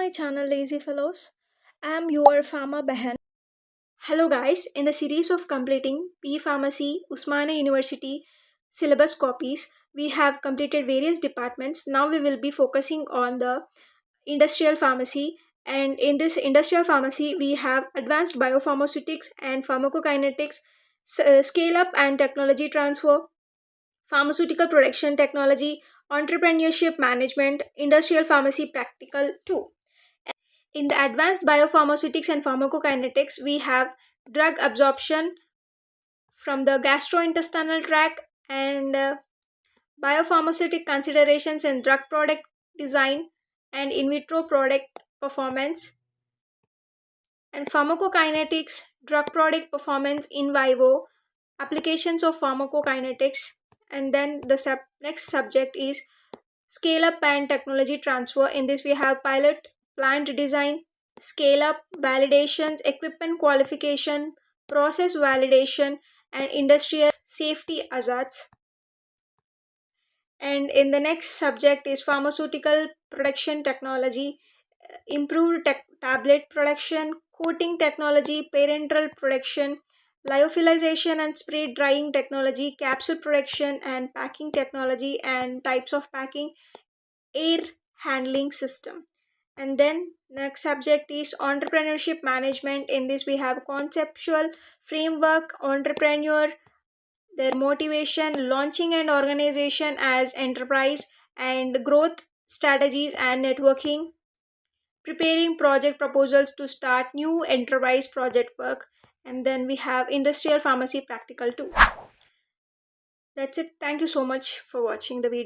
my channel Lazy Fellows. I am your Pharma Bahen. Hello guys, in the series of completing B.Pharmacy, Osmania University syllabus copies, we have completed various departments. Now we will be focusing on the industrial pharmacy, and in this industrial pharmacy we have advanced biopharmaceutics and pharmacokinetics, scale up and technology transfer, pharmaceutical production technology, entrepreneurship management, industrial pharmacy practical 2. In the advanced biopharmaceutics and pharmacokinetics, we have drug absorption from the gastrointestinal tract and biopharmaceutic considerations in drug product design and in vitro product performance, and pharmacokinetics, drug product performance in vivo, applications of pharmacokinetics. And then the next subject is scale up and technology transfer. In this we have pilot plant design, scale up, validations, equipment qualification, process validation, and industrial safety hazards. And in the next subject is pharmaceutical production technology, improved tablet production, coating technology, parenteral production, lyophilization and spray drying technology, capsule production and packing technology, and types of packing, air handling system. And then next subject is entrepreneurship management. In this we have conceptual framework, entrepreneur, their motivation, launching and organization as enterprise, and growth strategies and networking, preparing project proposals to start new enterprise project work. And then we have industrial pharmacy practical 2. That's it. Thank you so much for watching the video.